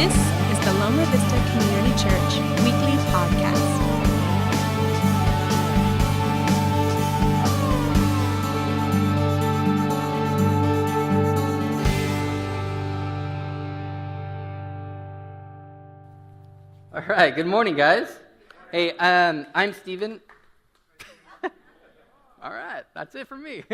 This is the Loma Vista Community Church weekly podcast. All right, good morning, guys. Hey, I'm Steven. All right, that's it for me.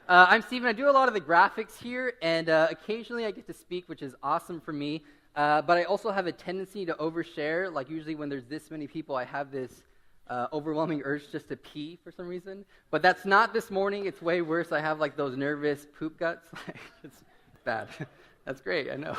I'm Steven. I do a lot of the graphics here, and occasionally I get to speak, which is awesome for me. But I also have a tendency to overshare. Like usually when there's this many people, I have this overwhelming urge just to pee for some reason. But that's not this morning. It's way worse. I have like those nervous poop guts. It's bad. That's great, I know.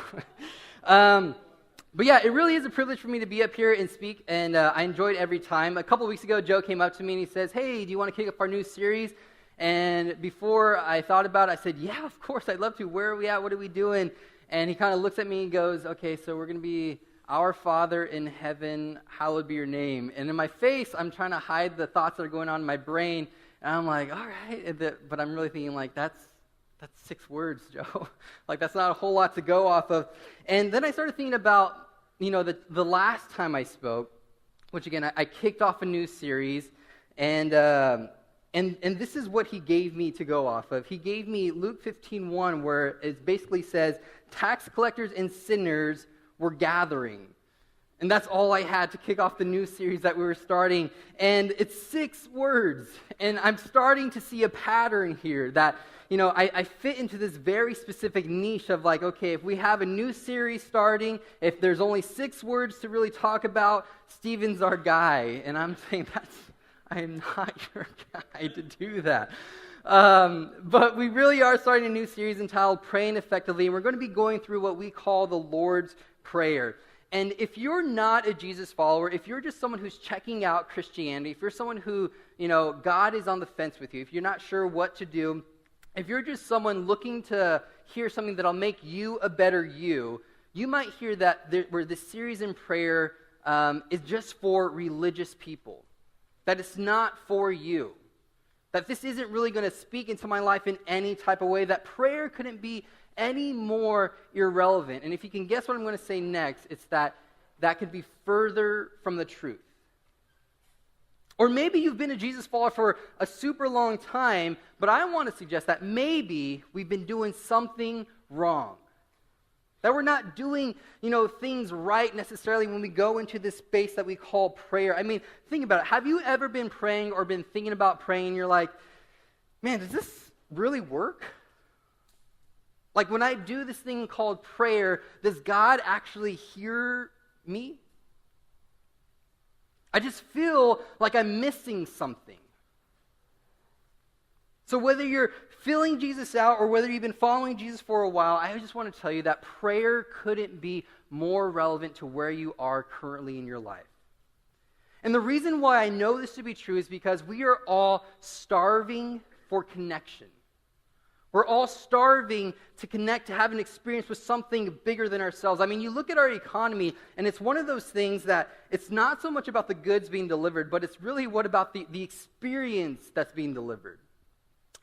But yeah, it really is a privilege for me to be up here and speak, and I enjoyed every time. A couple weeks ago, Joe came up to me and he says, "Hey, do you want to kick up our new series?" And before I thought about it, I said, "Yeah, of course, I'd love to. Where are we at? What are we doing?" And he kind of looks at me and goes, "Okay, so we're going to be Our Father in heaven, hallowed be your name." And in my face, I'm trying to hide the thoughts that are going on in my brain, and I'm like, "All right," but I'm really thinking like, that's 6 words, Joe. Like, that's not a whole lot to go off of. And then I started thinking about, the last time I spoke, which again, I kicked off a new series, and this is what he gave me to go off of. He gave me Luke 15:1, where it basically says, tax collectors and sinners were gathering. And that's all I had to kick off the new series that we were starting. And it's 6 words. And I'm starting to see a pattern here that, I fit into this very specific niche of like, okay, if we have a new series starting, if there's only 6 words to really talk about, Steven's our guy. And I'm saying I am not your guy to do that. But we really are starting a new series entitled Praying Effectively. And we're going to be going through what we call the Lord's Prayer. And if you're not a Jesus follower, if you're just someone who's checking out Christianity, if you're someone who, God is on the fence with you, if you're not sure what to do, if you're just someone looking to hear something that'll make you a better you might hear that where this series in prayer is just for religious people, that it's not for you, that this isn't really going to speak into my life in any type of way, that prayer couldn't be any more irrelevant. And if you can guess what I'm going to say next, it's that could be further from the truth. Or maybe you've been a Jesus follower for a super long time, but I want to suggest that maybe we've been doing something wrong. That we're not doing, things right necessarily when we go into this space that we call prayer. I mean, think about it. Have you ever been praying or been thinking about praying and you're like, man, does this really work? Like when I do this thing called prayer, does God actually hear me? I just feel like I'm missing something. So whether you're filling Jesus out or whether you've been following Jesus for a while, I just want to tell you that prayer couldn't be more relevant to where you are currently in your life. And the reason why I know this to be true is because we are all starving for connection. We're all starving to connect, to have an experience with something bigger than ourselves. I mean, you look at our economy, and it's one of those things that it's not so much about the goods being delivered, but it's really what about the experience that's being delivered.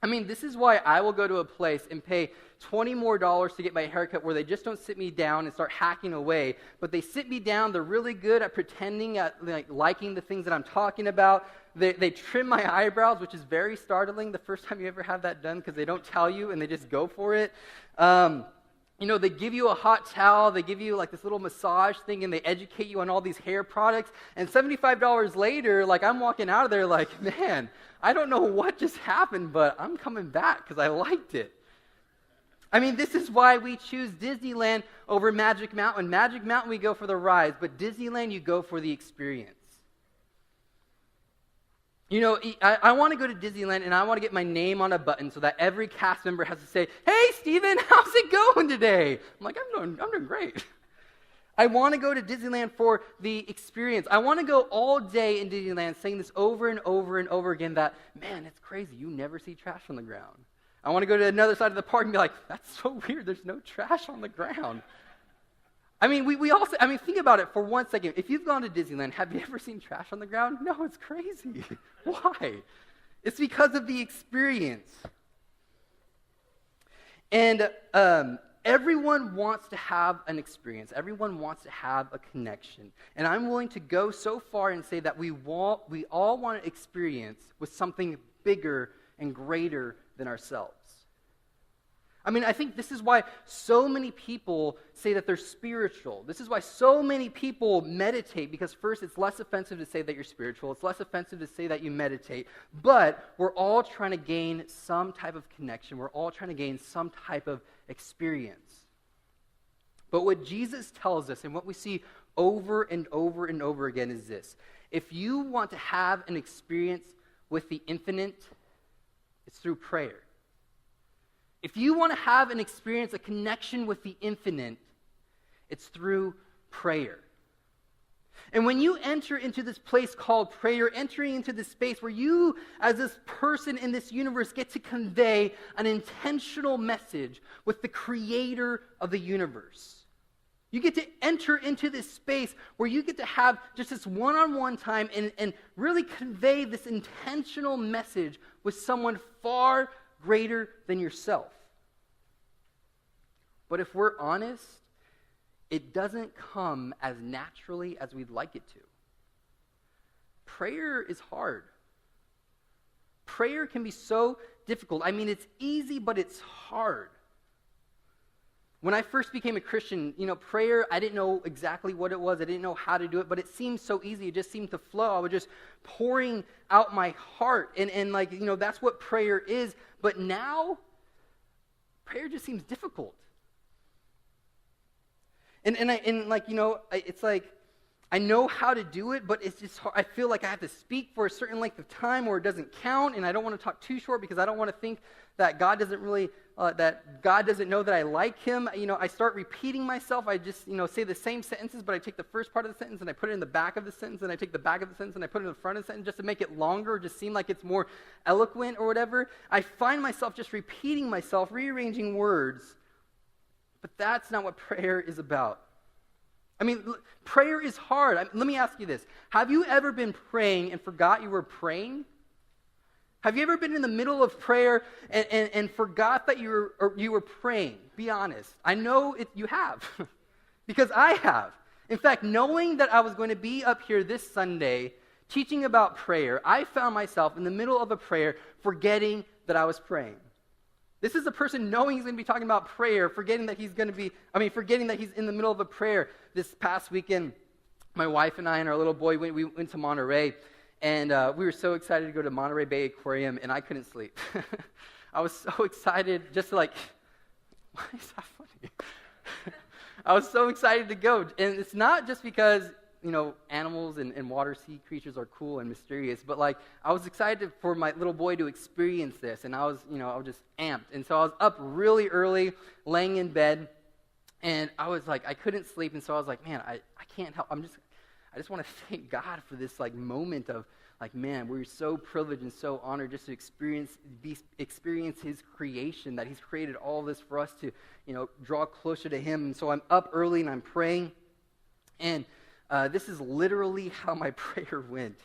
I mean, this is why I will go to a place and pay $20 more to get my haircut where they just don't sit me down and start hacking away, but they sit me down. They're really good at pretending, at liking the things that I'm talking about. They trim my eyebrows, which is very startling the first time you ever have that done because they don't tell you and they just go for it. They give you a hot towel, they give you like this little massage thing, and they educate you on all these hair products. And $75 later, like I'm walking out of there like, man, I don't know what just happened, but I'm coming back because I liked it. I mean, this is why we choose Disneyland over Magic Mountain. Magic Mountain, we go for the rides, but Disneyland, you go for the experience. I want to go to Disneyland and I want to get my name on a button so that every cast member has to say, "Hey, Steven, how's it going today?" I'm like, I'm doing great. I want to go to Disneyland for the experience. I want to go all day in Disneyland saying this over and over and over again that, man, it's crazy. You never see trash on the ground. I want to go to another side of the park and be like, that's so weird. There's no trash on the ground. I mean, we also, think about it for 1 second. If you've gone to Disneyland, have you ever seen trash on the ground? No, it's crazy. Why? It's because of the experience. And everyone wants to have an experience. Everyone wants to have a connection. And I'm willing to go so far and say that we all want to experience with something bigger and greater than ourselves. I mean, I think this is why so many people say that they're spiritual. This is why so many people meditate, because first, it's less offensive to say that you're spiritual. It's less offensive to say that you meditate. But we're all trying to gain some type of connection. We're all trying to gain some type of experience. But what Jesus tells us and what we see over and over and over again is this. If you want to have an experience with the infinite, it's through prayer. If you want to have an experience, a connection with the infinite, it's through prayer. And when you enter into this place called prayer, entering into this space where you, as this person in this universe, get to convey an intentional message with the creator of the universe. You get to enter into this space where you get to have just this one-on-one time and really convey this intentional message with someone far greater than yourself. But if we're honest, it doesn't come as naturally as we'd like it to. Prayer is hard. Prayer can be so difficult. I mean, it's easy, but it's hard. When I first became a Christian, prayer, I didn't know exactly what it was. I didn't know how to do it, but it seemed so easy. It just seemed to flow. I was just pouring out my heart. And that's what prayer is. But now, prayer just seems difficult. It's like, I know how to do it, but it's just hard. I feel like I have to speak for a certain length of time or it doesn't count, and I don't want to talk too short because I don't want to think that God doesn't really, that God doesn't know that I like him. I start repeating myself. I just, say the same sentences, but I take the first part of the sentence and I put it in the back of the sentence, and I take the back of the sentence and I put it in the front of the sentence just to make it longer or just seem like it's more eloquent or whatever. I find myself just repeating myself, rearranging words, but that's not what prayer is about. I mean, prayer is hard. Let me ask you this. Have you ever been praying and forgot you were praying? Have you ever been in the middle of prayer and forgot that you were praying? Be honest. I know you have, because I have. In fact, knowing that I was going to be up here this Sunday teaching about prayer, I found myself in the middle of a prayer forgetting that I was praying. This is a person knowing he's going to be talking about prayer, forgetting that he's in the middle of a prayer. This past weekend, my wife and I and our little boy, we went to Monterey, and we were so excited to go to Monterey Bay Aquarium, and I couldn't sleep. I was so excited just to why is that funny? I was so excited to go, and it's not just because animals and water sea creatures are cool and mysterious, but I was excited for my little boy to experience this, and I was just amped. And so I was up really early, laying in bed, and I was I couldn't sleep, and so I was like, man, I can't help. I just want to thank God for this moment of man, we're so privileged and so honored just to experience his creation, that he's created all this for us to, draw closer to him. And so I'm up early and I'm praying, and this is literally how my prayer went.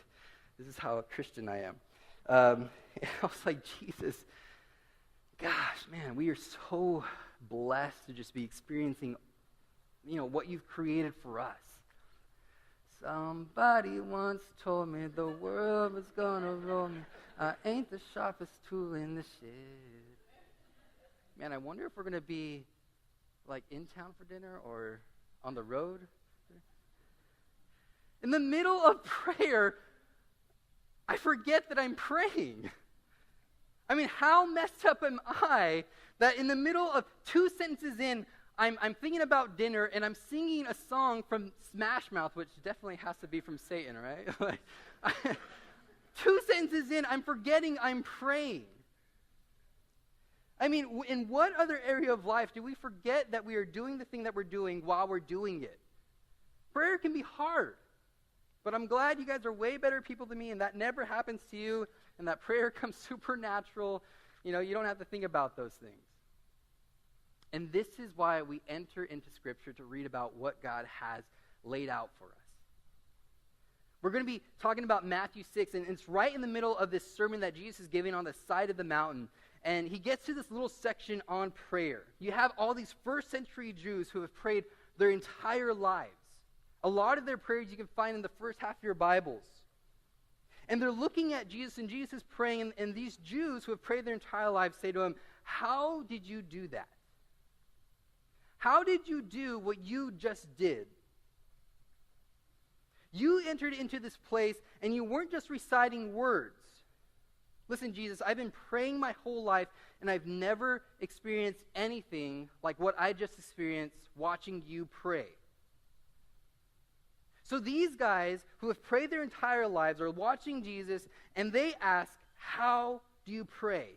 This is how a Christian I am. I was like, Jesus, gosh, man, we are so blessed to just be experiencing, what you've created for us. Somebody once told me the world was gonna roll me. I ain't the sharpest tool in the shed. Man, I wonder if we're gonna be in town for dinner or on the road. In the middle of prayer, I forget that I'm praying. I mean, how messed up am I that in the middle of 2 sentences in, I'm thinking about dinner and I'm singing a song from Smash Mouth, which definitely has to be from Satan, right? 2 sentences in, I'm forgetting I'm praying. I mean, in what other area of life do we forget that we are doing the thing that we're doing while we're doing it? Prayer can be hard. But I'm glad you guys are way better people than me, and that never happens to you, and that prayer comes supernatural. You don't have to think about those things. And this is why we enter into Scripture to read about what God has laid out for us. We're going to be talking about Matthew 6, and it's right in the middle of this sermon that Jesus is giving on the side of the mountain. and he gets to this little section on prayer. You have all these first century Jews who have prayed their entire lives. A lot of their prayers you can find in the first half of your Bibles. And they're looking at Jesus, and Jesus is praying, and these Jews who have prayed their entire lives say to him, how did you do that? How did you do what you just did? You entered into this place, and you weren't just reciting words. Listen, Jesus, I've been praying my whole life, and I've never experienced anything like what I just experienced watching you pray. So these guys who have prayed their entire lives are watching Jesus, and they ask, how do you pray?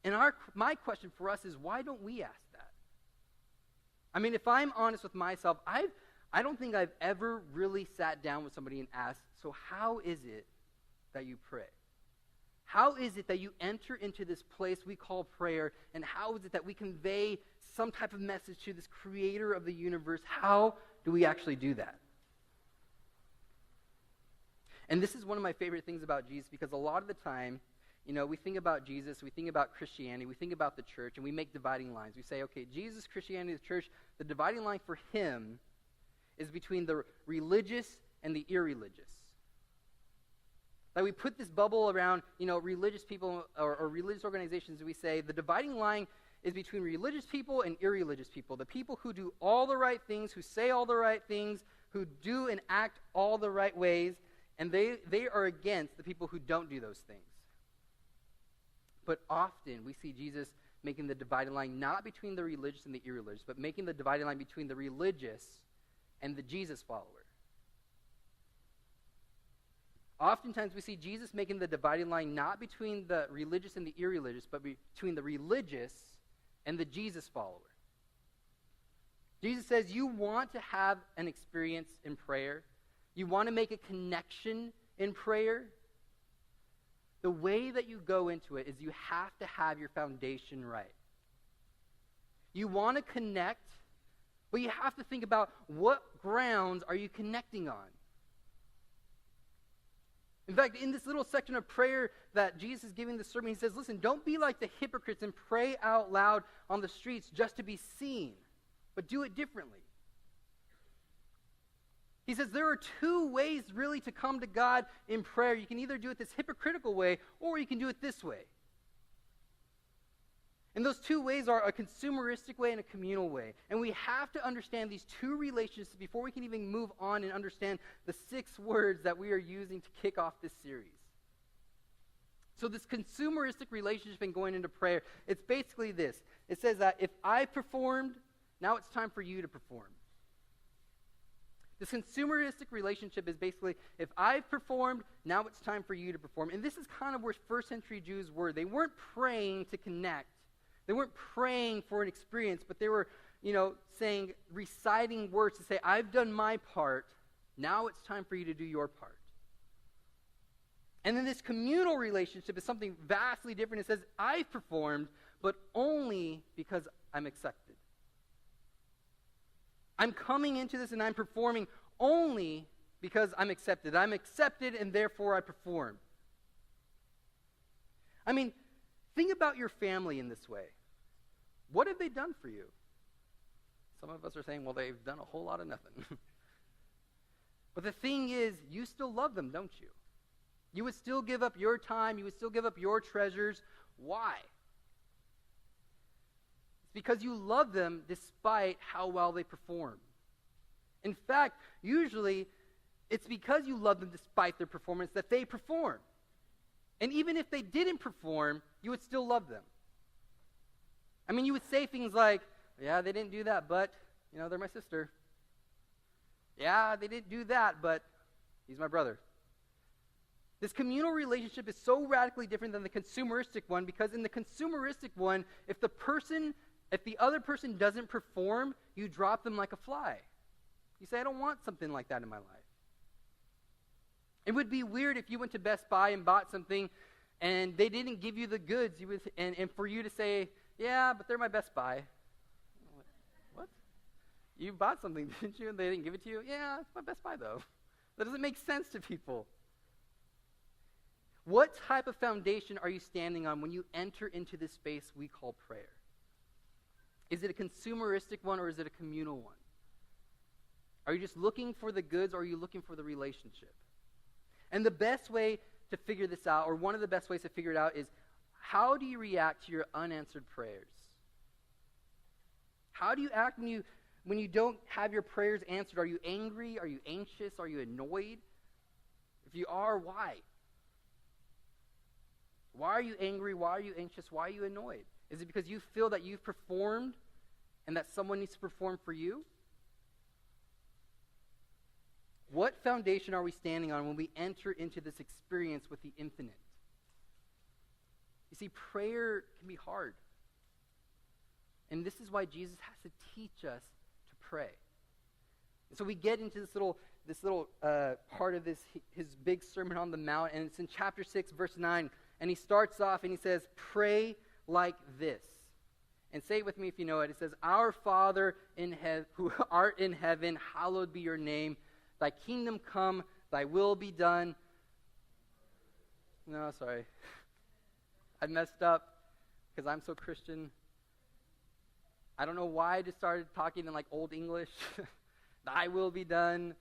And my question for us is, why don't we ask that? I mean, if I'm honest with myself, I don't think I've ever really sat down with somebody and asked, so how is it that you pray? How is it that you enter into this place we call prayer, and how is it that we convey some type of message to this creator of the universe? How do we actually do that? And this is one of my favorite things about Jesus, because a lot of the time, we think about Jesus, we think about Christianity, we think about the church, and we make dividing lines. We say, okay, Jesus, Christianity, the church, the dividing line for him is between the religious and the irreligious. Like we put this bubble around, religious people or religious organizations, and we say the dividing line is between religious people and irreligious people. The people who do all the right things, who say all the right things, who do and act all the right ways, and they are against the people who don't do those things. But often we see Jesus making the dividing line not between the religious and the irreligious, but making the dividing line between the religious and the Jesus follower. Oftentimes we see Jesus making the dividing line not between the religious and the irreligious, but between the religious and the Jesus follower. Jesus says, you want to have an experience in prayer? You want to make a connection in prayer? The way that you go into it is you have to have your foundation right. You want to connect, but you have to think about what grounds are you connecting on. In fact, in this little section of prayer that Jesus is giving the sermon, he says, listen, don't be like the hypocrites and pray out loud on the streets just to be seen, but do it differently. He says there are two ways really to come to God in prayer. You can either do it this hypocritical way, or you can do it this way. And those two ways are a consumeristic way and a communal way. And we have to understand these two relationships before we can even move on and understand the 6 words that we are using to kick off this series. So this consumeristic relationship in going into prayer, it's basically this. It says that if I performed, now it's time for you to perform. This consumeristic relationship is basically, if I've performed, now it's time for you to perform. And this is kind of where first century Jews were. They weren't praying to connect. They weren't praying for an experience, but they were, reciting words to say, I've done my part, now it's time for you to do your part. And then this communal relationship is something vastly different. It says, I've performed, but only because I'm accepted. I'm coming into this and I'm performing only because I'm accepted. I'm accepted and therefore I perform. I mean, think about your family in this way. What have they done for you? Some of us are saying, well, they've done a whole lot of nothing. But the thing is, you still love them, don't you? You would still give up your time. You would still give up your treasures. Why? It's because you love them despite how well they perform. In fact, usually, it's because you love them despite their performance that they perform. And even if they didn't perform, you would still love them. I mean, you would say things like, yeah, they didn't do that, but, they're my sister. Yeah, they didn't do that, but he's my brother. This communal relationship is so radically different than the consumeristic one, because in the consumeristic one, if the other person doesn't perform, you drop them like a fly. You say, I don't want something like that in my life. It would be weird if you went to Best Buy and bought something and they didn't give you the goods, and for you to say, yeah, but they're my Best Buy. What? You bought something, didn't you, and they didn't give it to you? Yeah, it's my Best Buy, though. That doesn't make sense to people. What type of foundation are you standing on when you enter into this space we call prayer? Is it a consumeristic one or is it a communal one? Are you just looking for the goods or are you looking for the relationship? And the best way to figure this out, or one of the best ways to figure it out, is how do you react to your unanswered prayers? How do you act when you don't have your prayers answered? Are you angry? Are you anxious? Are you annoyed? If you are, why? Why are you angry? Why are you anxious? Why are you annoyed? Is it because you feel that you've performed and that someone needs to perform for you? What foundation are we standing on when we enter into this experience with the infinite? You see, prayer can be hard. And this is why Jesus has to teach us to pray. And so we get into this little part of his big Sermon on the Mount, and it's in chapter 6, verse 9. And he starts off and he says, pray like this. And say it with me if you know it. It says, Our Father who art in heaven, hallowed be your name. Thy kingdom come, thy will be done. No, sorry. I messed up because I'm so Christian. I don't know why I just started talking in like old English. Thy will be done.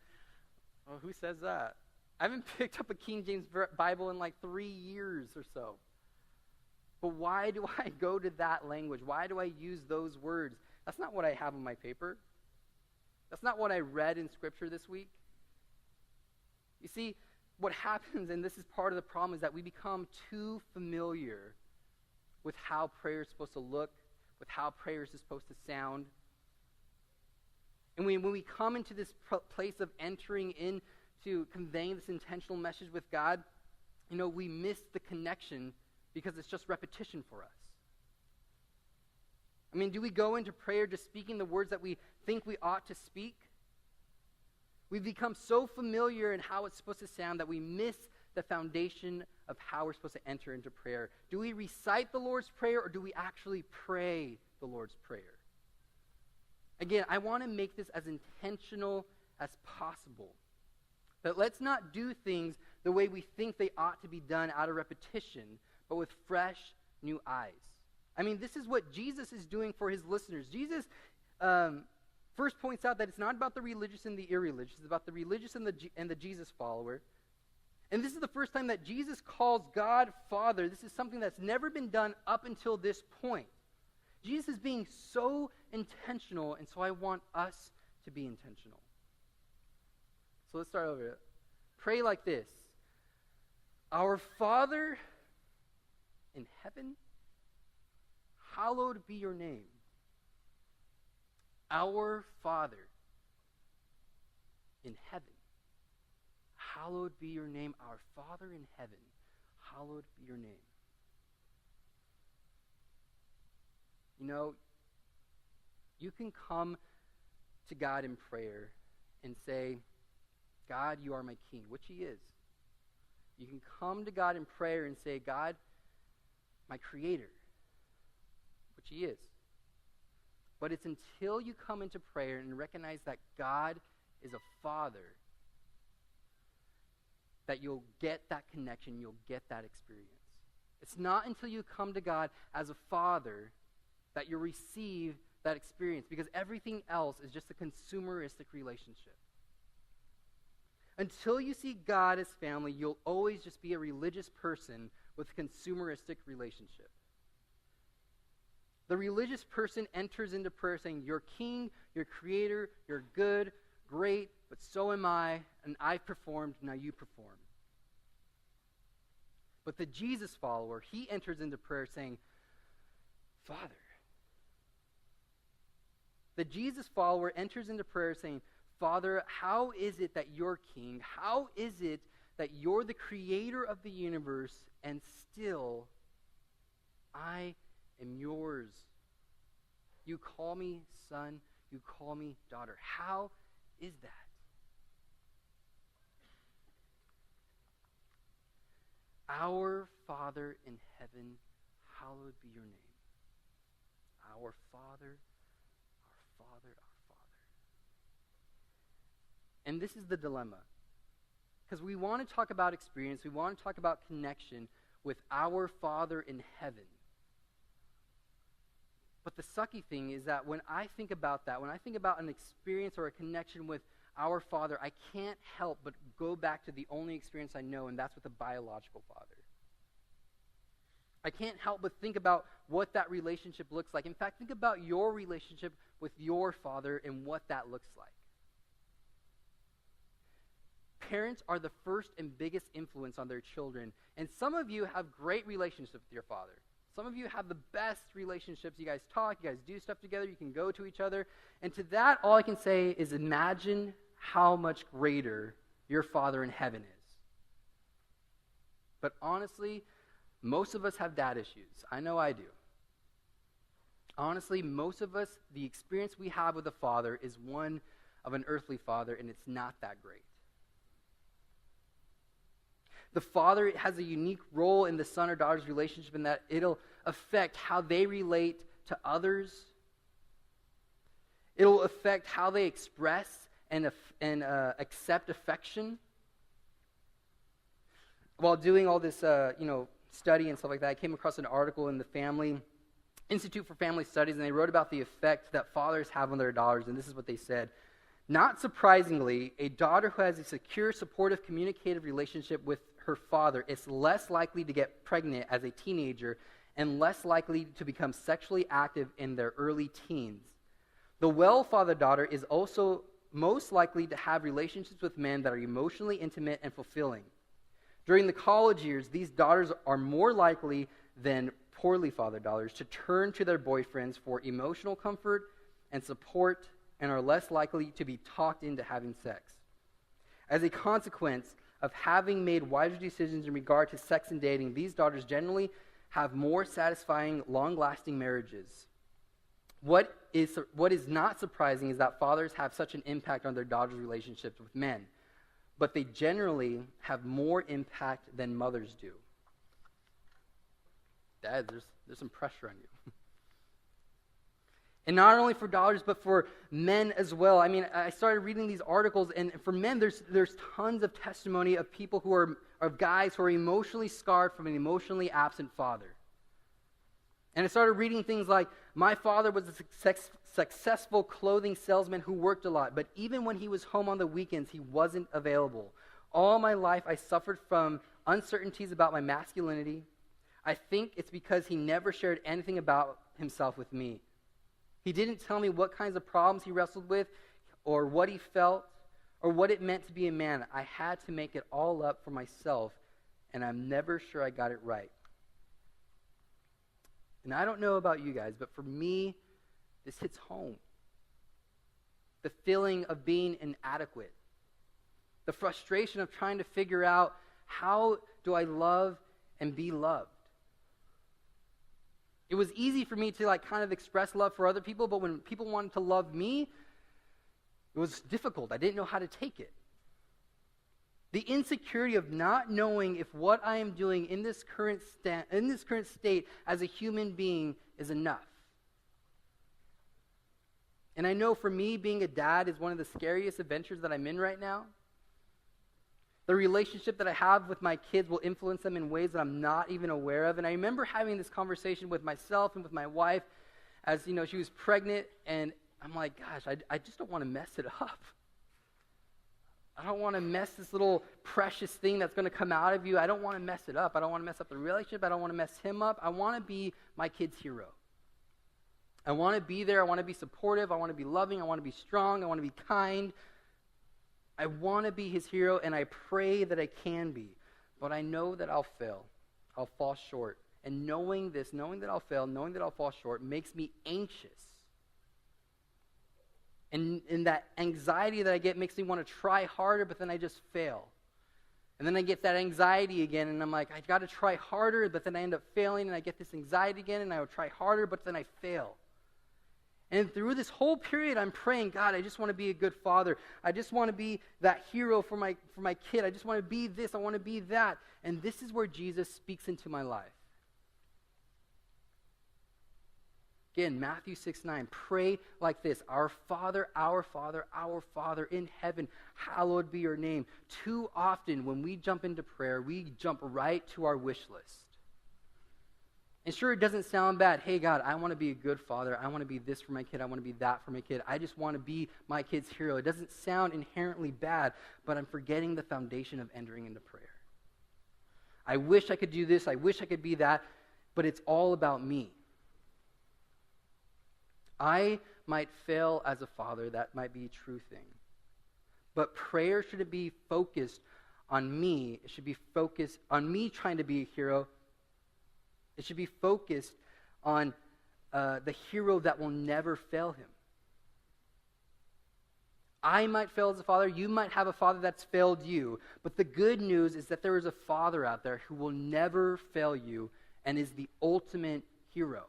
Oh, who says that? I haven't picked up a King James Bible in like 3 years or so. But why do I go to that language? Why do I use those words? That's not what I have on my paper. That's not what I read in Scripture this week. You see, what happens, and this is part of the problem, is that we become too familiar with how prayer is supposed to look, with how prayer is supposed to sound. And when we come into this place of entering into conveying this intentional message with God, we miss the connection because it's just repetition for us. I mean, do we go into prayer just speaking the words that we think we ought to speak? We've become so familiar in how it's supposed to sound that we miss the foundation of how we're supposed to enter into prayer. Do we recite the Lord's Prayer or do we actually pray the Lord's Prayer? Again, I want to make this as intentional as possible. But let's not do things the way we think they ought to be done out of repetition, but with fresh, new eyes. I mean, this is what Jesus is doing for his listeners. Jesus first points out that it's not about the religious and the irreligious. It's about the religious and the Jesus follower. And this is the first time that Jesus calls God Father. This is something that's never been done up until this point. Jesus is being so intentional, and so I want us to be intentional. So let's start over. Pray like this. Our Father in heaven, hallowed be your name. Our Father in heaven, hallowed be your name. Our Father in heaven, hallowed be your name. You can come to God in prayer and say, God, you are my king, which he is. You can come to God in prayer and say, God, my creator, which he is. But it's until you come into prayer and recognize that God is a father that you'll get that connection, you'll get that experience. It's not until you come to God as a father that you'll receive that experience, because everything else is just a consumeristic relationship. Until you see God as family, you'll always just be a religious person with a consumeristic relationship. The religious person enters into prayer saying, you're king, you're creator, you're good, great, but so am I, and I've performed, now you perform. But the Jesus follower, he enters into prayer saying, Father. The Jesus follower enters into prayer saying, Father, how is it that you're king? How is it that you're the creator of the universe and still I am yours? You call me son, you call me daughter. How is that? Our Father in heaven, hallowed be your name. Our Father, our Father, our Father. And this is the dilemma. Because we want to talk about experience, we want to talk about connection with our Father in heaven. But the sucky thing is that when I think about that, when I think about an experience or a connection with our Father, I can't help but go back to the only experience I know, and that's with a biological father. I can't help but think about what that relationship looks like. In fact, think about your relationship with your father and what that looks like. Parents are the first and biggest influence on their children. And some of you have great relationships with your father. Some of you have the best relationships. You guys talk, you guys do stuff together, you can go to each other. And to that, all I can say is imagine how much greater your Father in heaven is. But honestly, most of us have dad issues. I know I do. Honestly, most of us, the experience we have with a father is one of an earthly father, and it's not that great. The father has a unique role in the son or daughter's relationship in that it'll affect how they relate to others. It'll affect how they express and accept affection. While doing all this, study and stuff like that, I came across an article in the Family Institute for Family Studies, and they wrote about the effect that fathers have on their daughters, and this is what they said. Not surprisingly, a daughter who has a secure, supportive, communicative relationship with her father is less likely to get pregnant as a teenager and less likely to become sexually active in their early teens. The well-fathered daughter is also most likely to have relationships with men that are emotionally intimate and fulfilling. During the college years, these daughters are more likely than poorly fathered daughters to turn to their boyfriends for emotional comfort and support and are less likely to be talked into having sex. As a consequence of having made wiser decisions in regard to sex and dating, these daughters generally have more satisfying, long-lasting marriages. What is not surprising is that fathers have such an impact on their daughters' relationships with men, but they generally have more impact than mothers do. Dad, there's some pressure on you. And not only for daughters, but for men as well. I mean, I started reading these articles, and for men, there's tons of testimony of people of guys who are emotionally scarred from an emotionally absent father. And I started reading things like, my father was a successful clothing salesman who worked a lot, but even when he was home on the weekends, he wasn't available. All my life, I suffered from uncertainties about my masculinity. I think it's because he never shared anything about himself with me. He didn't tell me what kinds of problems he wrestled with, or what he felt, or what it meant to be a man. I had to make it all up for myself, and I'm never sure I got it right. And I don't know about you guys, but for me, this hits home. The feeling of being inadequate. The frustration of trying to figure out, how do I love and be loved? It was easy for me to kind of express love for other people, but when people wanted to love me, it was difficult. I didn't know how to take it. The insecurity of not knowing if what I am doing in this current state as a human being is enough. And I know for me, being a dad is one of the scariest adventures that I'm in right now. The relationship that I have with my kids will influence them in ways that I'm not even aware of. And I remember having this conversation with myself and with my wife as, she was pregnant, and I'm like, gosh, I just don't want to mess it up. I don't want to mess this little precious thing that's going to come out of you. I don't want to mess it up. I don't want to mess up the relationship. I don't want to mess him up. I want to be my kid's hero. I want to be there. I want to be supportive. I want to be loving. I want to be strong. I want to be kind. I want to be his hero, and I pray that I can be. But I know that I'll fail. I'll fall short. And knowing this, knowing that I'll fail, knowing that I'll fall short, makes me anxious. And that anxiety that I get makes me want to try harder, but then I just fail. And then I get that anxiety again, and I'm like, I got to try harder, but then I end up failing, and I get this anxiety again, and I would try harder, but then I fail. And through this whole period, I'm praying, God, I just want to be a good father. I just want to be that hero for my kid. I just want to be this. I want to be that. And this is where Jesus speaks into my life. Again, Matthew 6:9, pray like this: our Father, our Father, our Father in heaven, hallowed be your name. Too often when we jump into prayer, we jump right to our wish list. And sure, it doesn't sound bad. Hey, God, I want to be a good father. I want to be this for my kid. I want to be that for my kid. I just want to be my kid's hero. It doesn't sound inherently bad, but I'm forgetting the foundation of entering into prayer. I wish I could do this. I wish I could be that, but it's all about me. I might fail as a father. That might be a true thing. But prayer shouldn't be focused on me. It should be focused on me trying to be a hero. It should be focused on the hero that will never fail him. I might fail as a father. You might have a father that's failed you. But the good news is that there is a father out there who will never fail you and is the ultimate hero.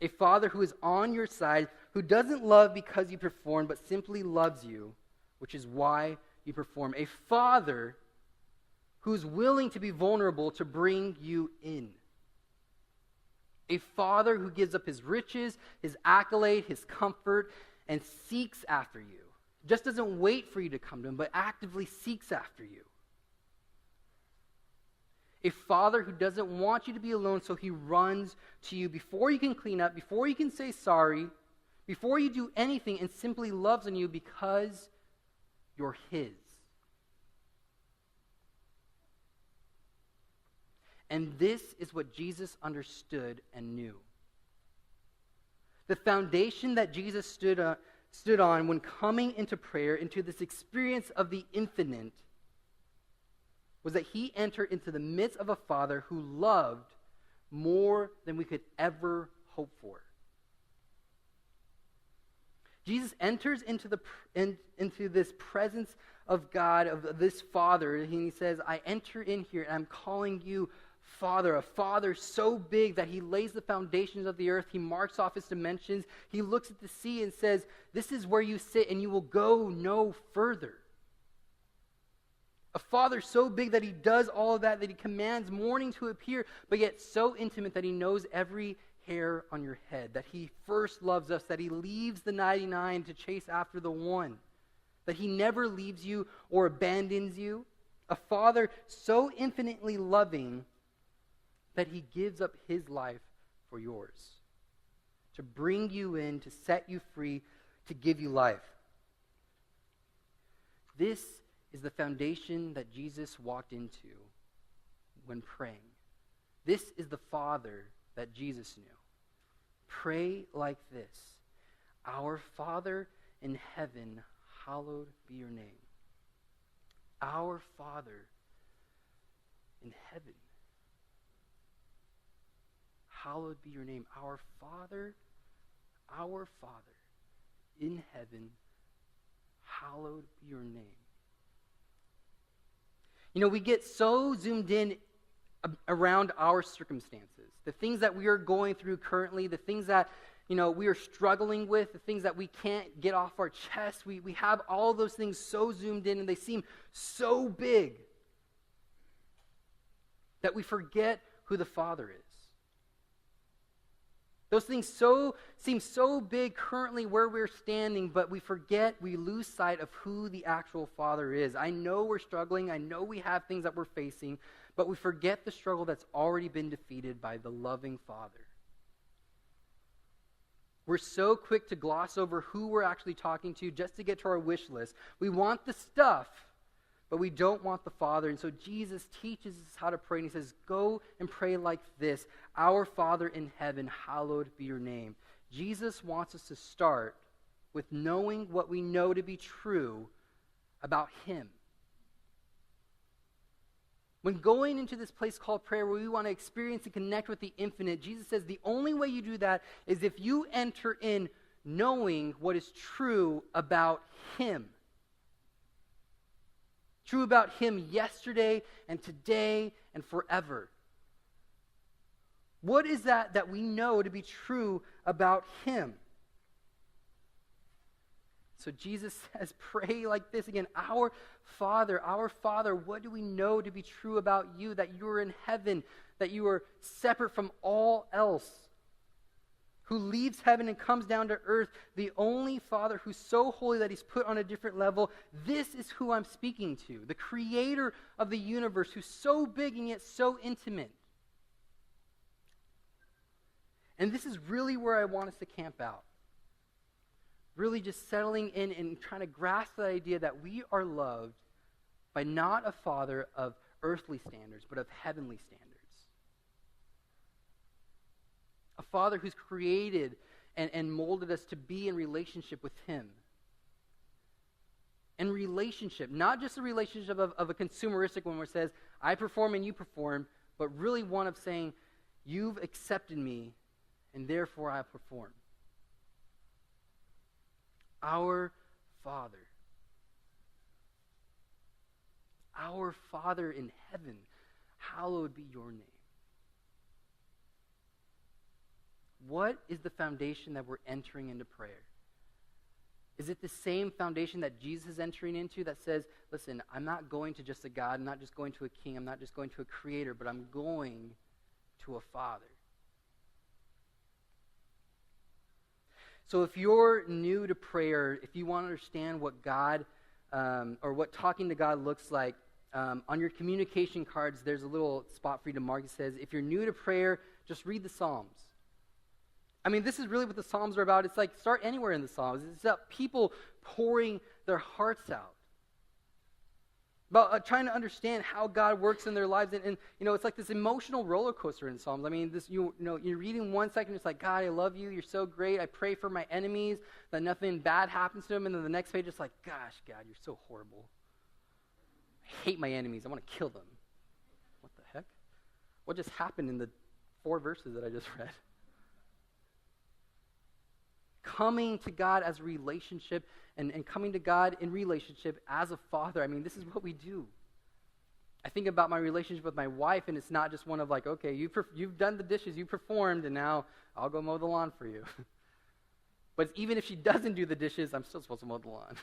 A father who is on your side, who doesn't love because you perform, but simply loves you, which is why you perform. A father who's willing to be vulnerable to bring you in. A father who gives up his riches, his accolade, his comfort, and seeks after you. Just doesn't wait for you to come to him, but actively seeks after you. A father who doesn't want you to be alone, so he runs to you before you can clean up, before you can say sorry, before you do anything, and simply loves on you because you're his. And this is what Jesus understood and knew. The foundation that Jesus stood on when coming into prayer, into this experience of the infinite, was that he entered into the midst of a father who loved more than we could ever hope for. Jesus enters into this presence of God, of this Father, and he says, I enter in here and I'm calling you Father, a Father so big that he lays the foundations of the earth, he marks off its dimensions, he looks at the sea and says, this is where you sit and you will go no further. A Father so big that he does all of that he commands morning to appear, but yet so intimate that he knows every hair on your head, that he first loves us, that he leaves the 99 to chase after the one, that he never leaves you or abandons you. A Father so infinitely loving that he gives up his life for yours, to bring you in, to set you free, to give you life. This is the foundation that Jesus walked into when praying. This is the Father that Jesus knew. Pray like this: Our Father in heaven, hallowed be your name. Our Father in heaven, hallowed be your name. Our Father in heaven, hallowed be your name. You know, we get so zoomed in around our circumstances, the things that we are going through currently, the things that, you know, we are struggling with, the things that we can't get off our chest. We have all those things so zoomed in and they seem so big that we forget who the Father is. Those things seem so big currently where we're standing, but we lose sight of who the actual Father is. I know we're struggling. I know we have things that we're facing, but we forget the struggle that's already been defeated by the loving Father. We're so quick to gloss over who we're actually talking to just to get to our wish list. We want the stuff, but we don't want the Father. And so Jesus teaches us how to pray, and he says, go and pray like this: Our Father in heaven, hallowed be your name. Jesus wants us to start with knowing what we know to be true about him. When going into this place called prayer, where we want to experience and connect with the infinite, Jesus says the only way you do that is if you enter in knowing what is true about him. True about him yesterday and today and forever. What is that we know to be true about him? So Jesus says, pray like this again, our Father, what do we know to be true about you, that you are in heaven, that you are separate from all else, who leaves heaven and comes down to earth, the only Father who's so holy that he's put on a different level. This is who I'm speaking to, the creator of the universe, who's so big and yet so intimate. And this is really where I want us to camp out. Really just settling in and trying to grasp the idea that we are loved by not a Father of earthly standards, but of heavenly standards. A Father who's created and molded us to be in relationship with him. And relationship, not just a relationship of a consumeristic one where it says, I perform and you perform, but really one of saying, you've accepted me, and therefore I perform. Our Father. Our Father in heaven, hallowed be your name. What is the foundation that we're entering into prayer? Is it the same foundation that Jesus is entering into that says, listen, I'm not going to just a God, I'm not just going to a king, I'm not just going to a creator, but I'm going to a Father? So if you're new to prayer, if you want to understand what God, or what talking to God looks like, on your communication cards, there's a little spot for you to mark. It says, if you're new to prayer, just read the Psalms. I mean, this is really what the Psalms are about. It's like, start anywhere in the Psalms. It's about people pouring their hearts out. About trying to understand how God works in their lives. And it's like this emotional roller coaster in Psalms. I mean, you're reading one second, it's like, God, I love you. You're so great. I pray for my enemies, that nothing bad happens to them. And then the next page, it's like, gosh, God, you're so horrible. I hate my enemies. I want to kill them. What the heck? What just happened in the 4 verses that I just read? Coming to God as a relationship and coming to God in relationship as a father. I mean, this is what we do. I think about my relationship with my wife, and it's not just one of like, okay, you've done the dishes, you performed, and now I'll go mow the lawn for you. But even if she doesn't do the dishes, I'm still supposed to mow the lawn.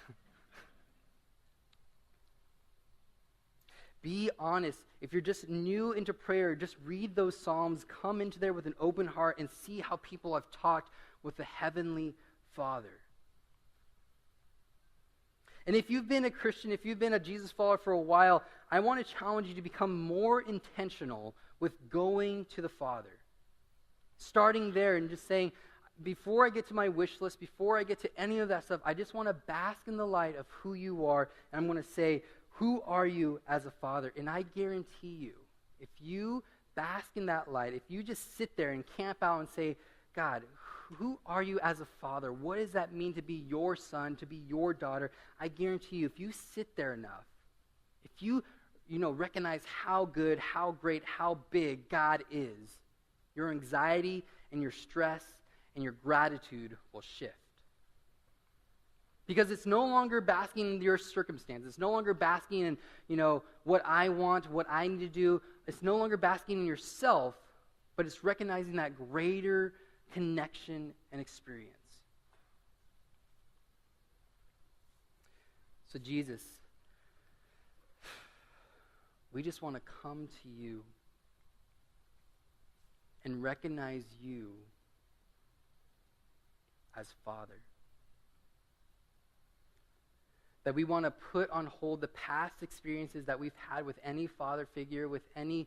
Be honest. If you're just new into prayer, just read those Psalms, come into there with an open heart, and see how people have talked with the Heavenly Father. And if you've been a Christian, if you've been a Jesus follower for a while, I want to challenge you to become more intentional with going to the Father. Starting there and just saying, before I get to my wish list, before I get to any of that stuff, I just want to bask in the light of who you are. And I'm going to say, who are you as a father? And I guarantee you, if you bask in that light, if you just sit there and camp out and say, God, who are you as a father? What does that mean to be your son, to be your daughter? I guarantee you, if you sit there enough, if you recognize how good, how great, how big God is, your anxiety and your stress and your gratitude will shift. Because it's no longer basking in your circumstance. It's no longer basking in, what I want, what I need to do. It's no longer basking in yourself, but it's recognizing that greater connection and experience. So Jesus, we just want to come to you and recognize you as Father. That we want to put on hold the past experiences that we've had with any father figure, with any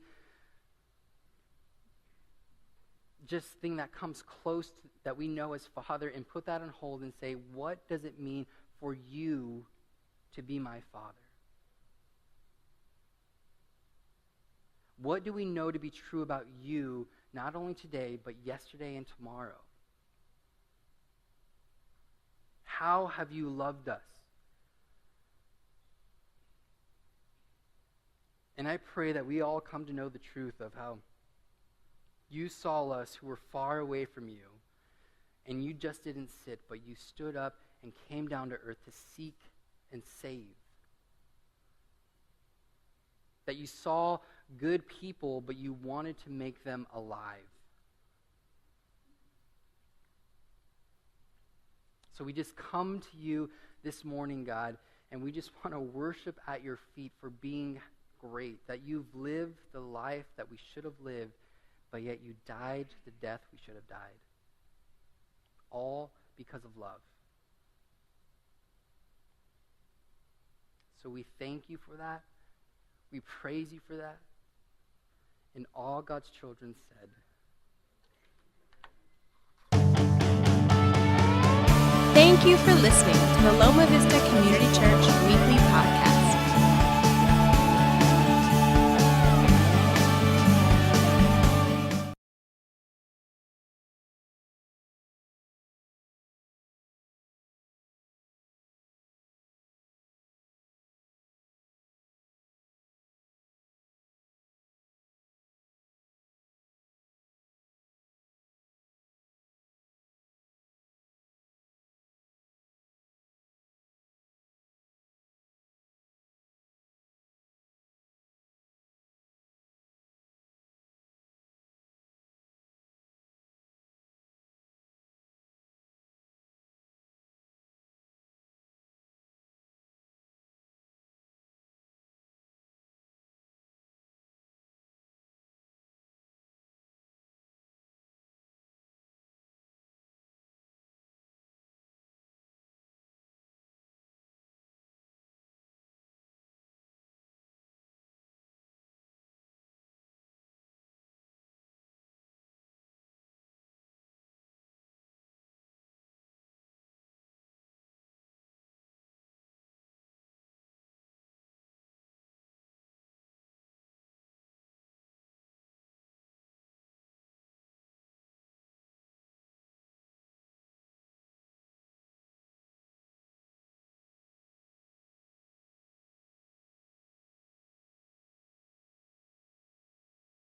just thing that comes close to, that we know as Father, and put that on hold and say, what does it mean for you to be my Father? What do we know to be true about you, not only today, but yesterday and tomorrow? How have you loved us? And I pray that we all come to know the truth of how you saw us who were far away from you, and you just didn't sit, but you stood up and came down to earth to seek and save. That you saw good people, but you wanted to make them alive. So we just come to you this morning, God, and we just want to worship at your feet for being great, that you've lived the life that we should have lived, but yet you died the death we should have died. All because of love. So we thank you for that. We praise you for that. And all God's children said, Thank you for listening to the Loma Vista Community Church Weekly Podcast.